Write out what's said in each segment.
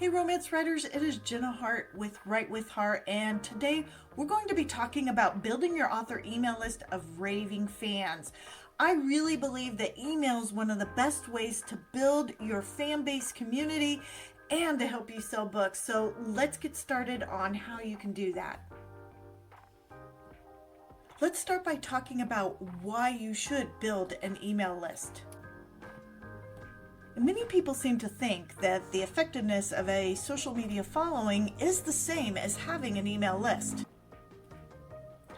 Hey romance writers, it is Jenna Harte with Write With Heart, and today we're going to be talking about building your author email list of raving fans. I really believe that email is one of the best ways to build your fan base community and to help you sell books. So let's get started on how you can do that. Let's start by talking about why you should build an email list. Many people seem to think that the effectiveness of a social media following is the same as having an email list.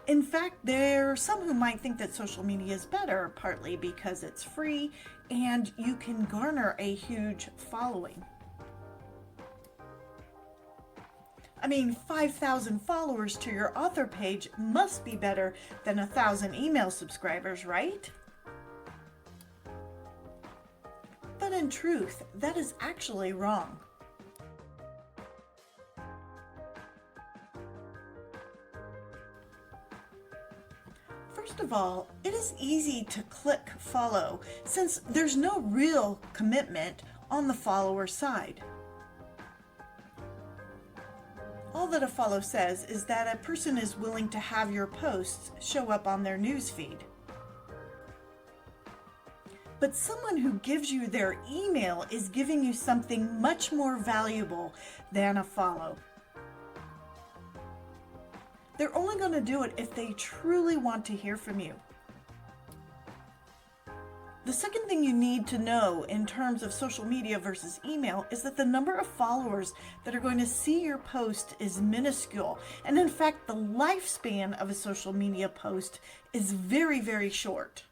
In fact, there are some who might think that social media is better, partly because it's free and you can garner a huge following. 5,000 followers to your author page must be better than 1,000 email subscribers, right? But in truth, that is actually wrong. First of all, it is easy to click follow since there's no real commitment on the follower side. All that a follow says is that a person is willing to have your posts show up on their newsfeed. But someone who gives you their email is giving you something much more valuable than a follow. They're only going to do it if they truly want to hear from you. The second thing you need to know in terms of social media versus email is that the number of followers that are going to see your post is minuscule. And in fact, the lifespan of a social media post is very, very short.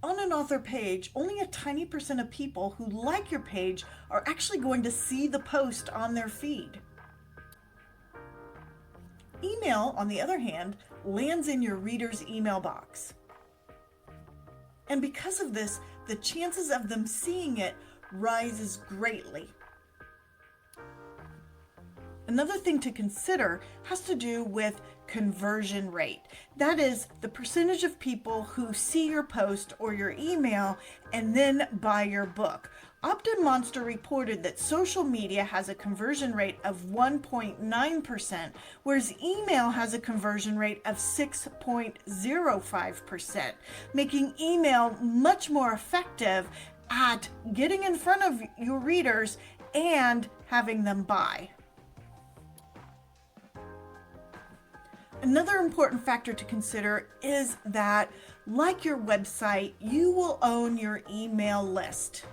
On an author page, only a tiny percent of people who like your page are actually going to see the post on their feed. Email, on the other hand, lands in your reader's email box. And because of this, the chances of them seeing it rises greatly. Another thing to consider has to do with conversion rate. That is the percentage of people who see your post or your email and then buy your book. Monster reported that social media has a conversion rate of 1.9%, whereas email has a conversion rate of 6.05%, making email much more effective at getting in front of your readers and having them buy. Another important factor to consider is that, like your website, you will own your email list.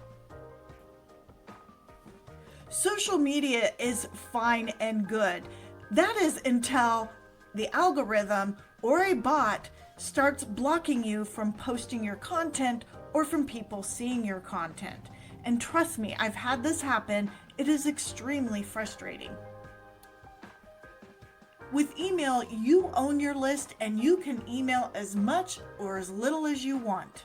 Social media is fine and good. That is until the algorithm or a bot starts blocking you from posting your content or from people seeing your content. And trust me, I've had this happen. It is extremely frustrating. With email, you own your list and you can email as much or as little as you want.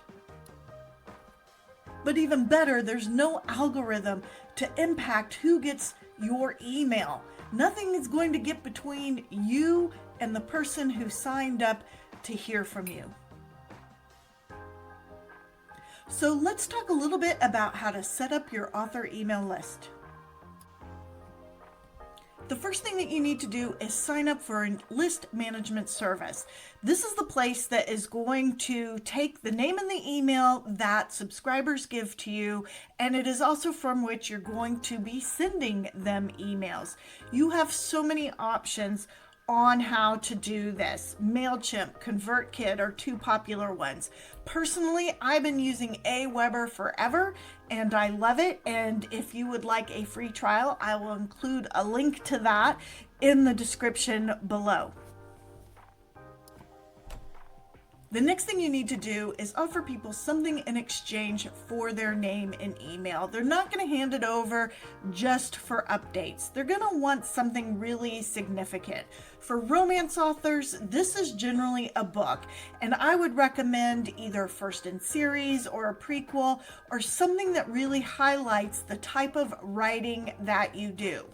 But even better, there's no algorithm to impact who gets your email. Nothing is going to get between you and the person who signed up to hear from you. So let's talk a little bit about how to set up your author email list. The first thing that you need to do is sign up for a list management service. This is the place that is going to take the name and the email that subscribers give to you, and it is also from which you're going to be sending them emails. You have so many options on how to do this. MailChimp, ConvertKit are two popular ones. Personally, I've been using Aweber forever and I love it. And if you would like a free trial, I will include a link to that in the description below. The next thing you need to do is offer people something in exchange for their name and email. They're not going to hand it over just for updates. They're going to want something really significant. For romance authors, this is generally a book, and I would recommend either first in series or a prequel or something that really highlights the type of writing that you do.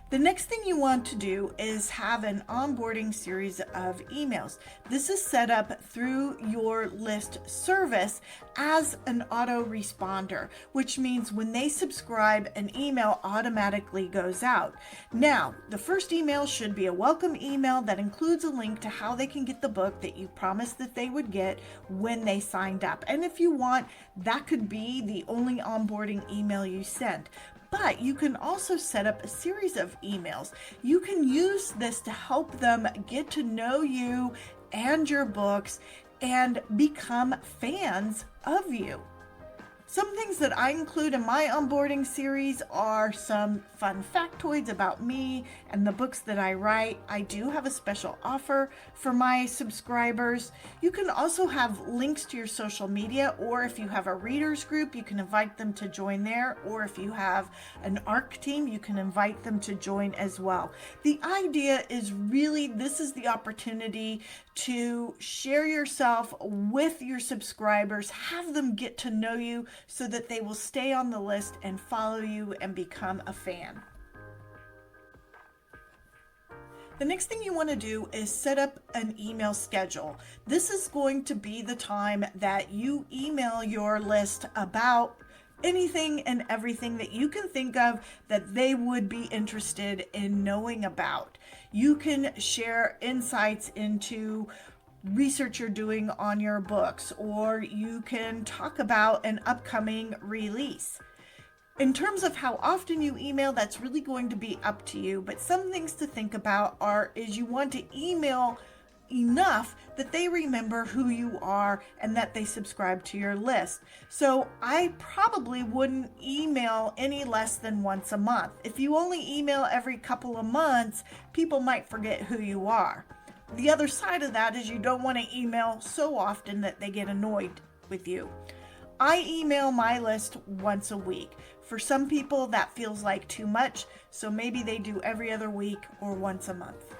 The next thing you want to do is have an onboarding series of emails. This is set up through your list service as an autoresponder, which means when they subscribe, an email automatically goes out. Now, the first email should be a welcome email that includes a link to how they can get the book that you promised that they would get when they signed up. And if you want, that could be the only onboarding email you send. But you can also set up a series of emails. You can use this to help them get to know you and your books and become fans of you. Some things that I include in my onboarding series are some fun factoids about me and the books that I write. I do have a special offer for my subscribers. You can also have links to your social media, or if you have a readers group, you can invite them to join there, or if you have an ARC team, you can invite them to join as well. The idea is really, this is the opportunity to share yourself with your subscribers, have them get to know you so that they will stay on the list and follow you and become a fan. The next thing you want to do is set up an email schedule. This is going to be the time that you email your list about anything and everything that you can think of that they would be interested in knowing about. You can share insights into research you're doing on your books, or you can talk about an upcoming release. In terms of how often you email, that's really going to be up to you, but some things to think about is you want to email enough that they remember who you are and that they subscribe to your list. So I probably wouldn't email any less than once a month. If you only email every couple of months, people might forget who you are. The other side of that is you don't want to email so often that they get annoyed with you. I email my list once a week. For some people that feels like too much, so maybe they do every other week or once a month.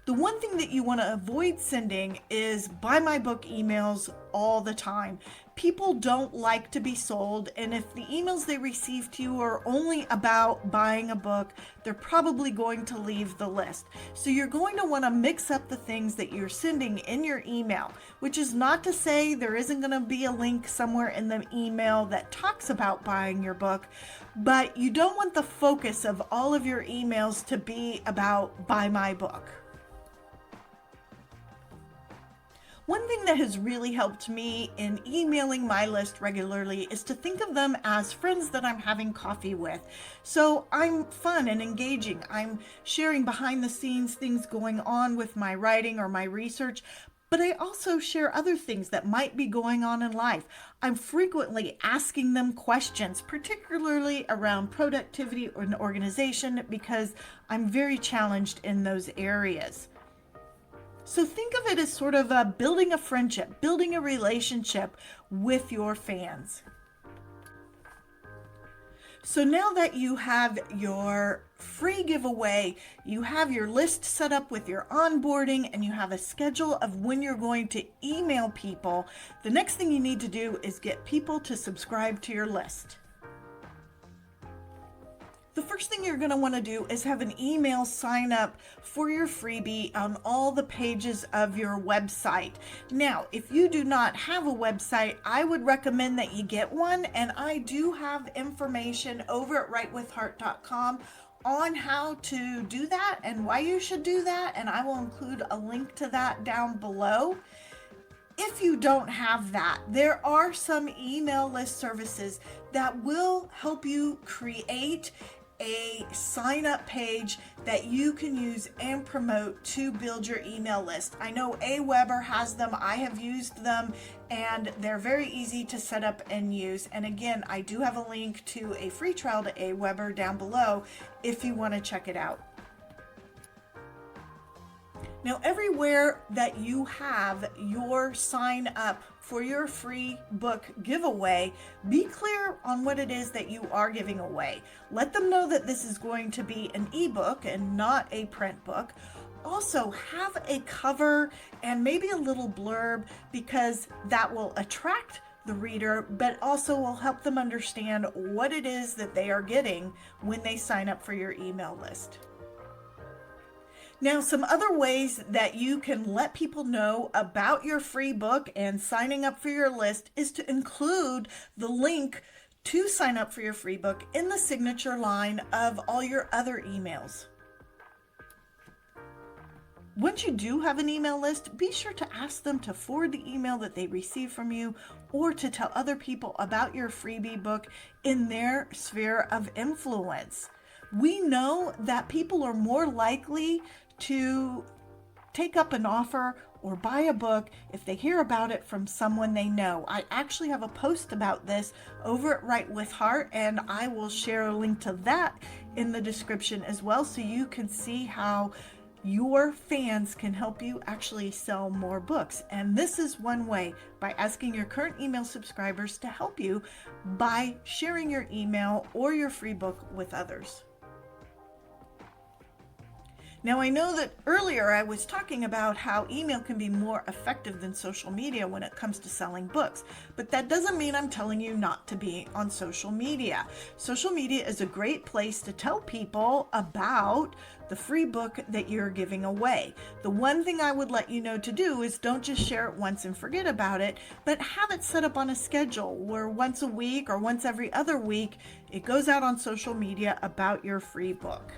The one thing that you want to avoid sending is buy my book emails all the time. People don't like to be sold, and if the emails they receive to you are only about buying a book, they're probably going to leave the list. So you're going to want to mix up the things that you're sending in your email, which is not to say there isn't going to be a link somewhere in the email that talks about buying your book, but you don't want the focus of all of your emails to be about buy my book. One thing that has really helped me in emailing my list regularly is to think of them as friends that I'm having coffee with. So I'm fun and engaging. I'm sharing behind the scenes things going on with my writing or my research, but I also share other things that might be going on in life. I'm frequently asking them questions, particularly around productivity and organization, because I'm very challenged in those areas. So think of it as sort of building a friendship, building a relationship with your fans. So now that you have your free giveaway, you have your list set up with your onboarding, and you have a schedule of when you're going to email people, the next thing you need to do is get people to subscribe to your list. The first thing you're going to want to do is have an email sign up for your freebie on all the pages of your website. Now, if you do not have a website, I would recommend that you get one, and I do have information over at writewithheart.com on how to do that and why you should do that, and I will include a link to that down below. If you don't have that, there are some email list services that will help you create a sign up page that you can use and promote to build your email list. I know Aweber has them. I have used them, and they're very easy to set up and use. And again, I do have a link to a free trial to Aweber down below if you want to check it out. Now, everywhere that you have your sign up for your free book giveaway, be clear on what it is that you are giving away. Let them know that this is going to be an ebook and not a print book. Also, have a cover and maybe a little blurb, because that will attract the reader, but also will help them understand what it is that they are getting when they sign up for your email list. Now, some other ways that you can let people know about your free book and signing up for your list is to include the link to sign up for your free book in the signature line of all your other emails. Once you do have an email list, be sure to ask them to forward the email that they receive from you or to tell other people about your freebie book in their sphere of influence. We know that people are more likely to take up an offer or buy a book if they hear about it from someone they know. I actually have a post about this over at Write with Heart, and I will share a link to that in the description as well, so you can see how your fans can help you actually sell more books. And this is one way, by asking your current email subscribers to help you by sharing your email or your free book with others. Now, I know that earlier I was talking about how email can be more effective than social media when it comes to selling books, but that doesn't mean I'm telling you not to be on social media. Social media is a great place to tell people about the free book that you're giving away. The one thing I would let you know to do is don't just share it once and forget about it, but have it set up on a schedule where once a week or once every other week, it goes out on social media about your free book.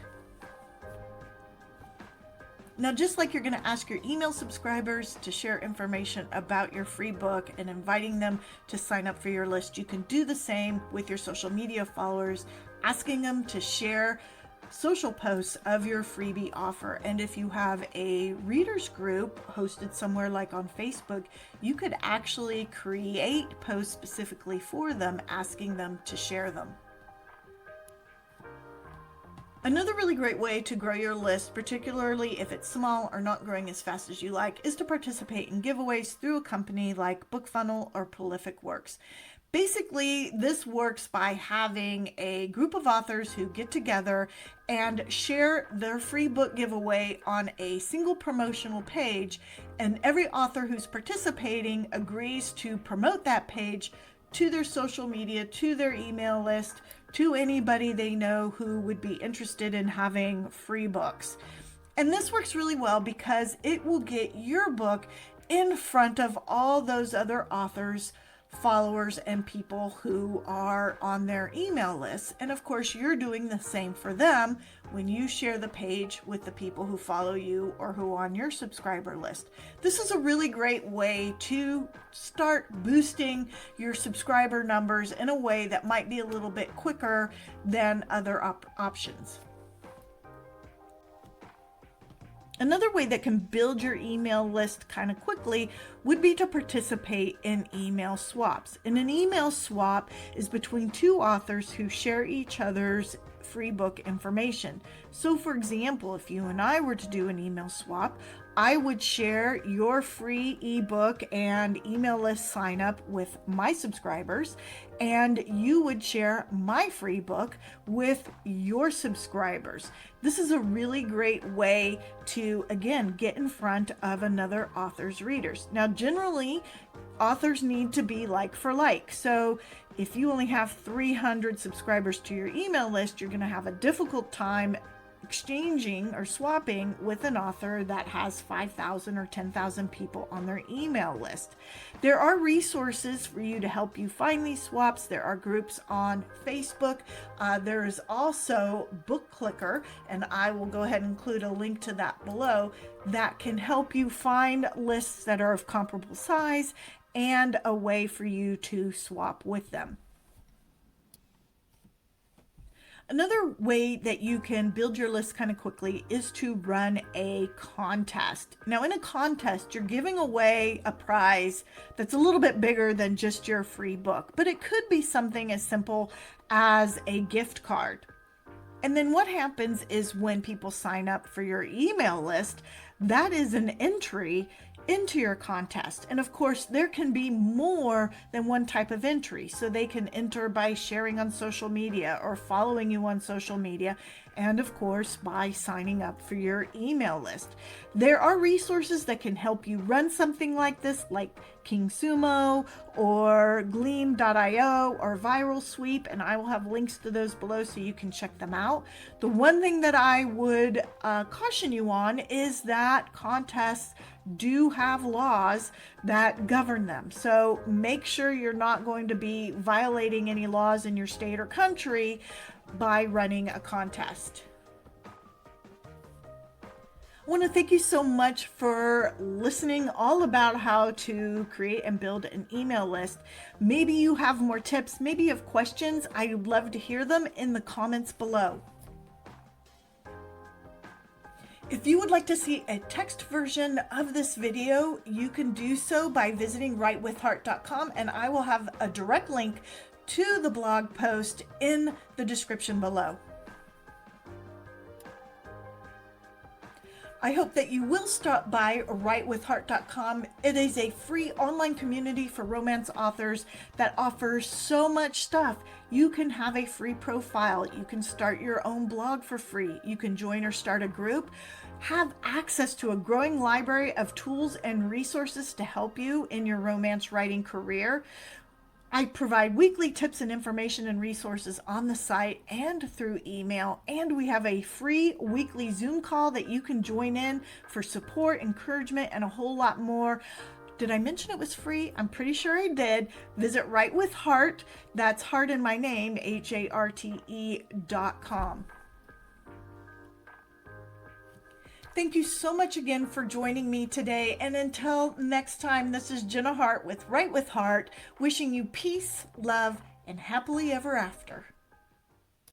Now, just like you're going to ask your email subscribers to share information about your free book and inviting them to sign up for your list, you can do the same with your social media followers, asking them to share social posts of your freebie offer. And if you have a readers group hosted somewhere like on Facebook, you could actually create posts specifically for them, asking them to share them. Another really great way to grow your list, particularly if it's small or not growing as fast as you like, is to participate in giveaways through a company like BookFunnel or Prolific Works. Basically, this works by having a group of authors who get together and share their free book giveaway on a single promotional page, and every author who's participating agrees to promote that page to their social media, to their email list, to anybody they know who would be interested in having free books. And this works really well because it will get your book in front of all those other authors, followers, and people who are on their email list. And of course, you're doing the same for them when you share the page with the people who follow you or who are on your subscriber list. This is a really great way to start boosting your subscriber numbers in a way that might be a little bit quicker than other options. Another way that can build your email list kind of quickly would be to participate in email swaps. And an email swap is between two authors who share each other's free book information. So for example, if you and I were to do an email swap, I would share your free ebook and email list sign up with my subscribers, and you would share my free book with your subscribers. This is a really great way to, again, get in front of another author's readers. Now, generally, authors need to be like for like. So if you only have 300 subscribers to your email list, you're going to have a difficult time exchanging or swapping with an author that has 5,000 or 10,000 people on their email list. There are resources for you to help you find these swaps. There are groups on Facebook. There is also Book Clicker, and I will go ahead and include a link to that below, that can help you find lists that are of comparable size and a way for you to swap with them. Another way that you can build your list kind of quickly is to run a contest. Now, in a contest, you're giving away a prize that's a little bit bigger than just your free book, but it could be something as simple as a gift card. And then what happens is when people sign up for your email list, that is an entry into your contest. And of course, there can be more than one type of entry. So they can enter by sharing on social media or following you on social media, and of course, by signing up for your email list. There are resources that can help you run something like this, like King Sumo or Gleam.io or Viral Sweep, and I will have links to those below so you can check them out. The one thing that I would caution you on is that contests do have laws that govern them. So make sure you're not going to be violating any laws in your state or country by running a contest. I want to thank you so much for listening all about how to create and build an email list. Maybe you have more tips, maybe you have questions. I'd love to hear them in the comments below. If you would like to see a text version of this video, you can do so by visiting writewithheart.com, and I will have a direct link to the blog post in the description below. I hope that you will stop by writewithheart.com. It is a free online community for romance authors that offers so much stuff. You can have a free profile. You can start your own blog for free. You can join or start a group. Have access to a growing library of tools and resources to help you in your romance writing career. I provide weekly tips and information and resources on the site and through email, and we have a free weekly Zoom call that you can join in for support, encouragement, and a whole lot more. Did I mention it was free? I'm pretty sure I did. Visit Write with Heart, that's Heart in my name, HARTE.com. Thank you so much again for joining me today. And until next time, this is Jenna Harte with Write with Heart, wishing you peace, love, and happily ever after.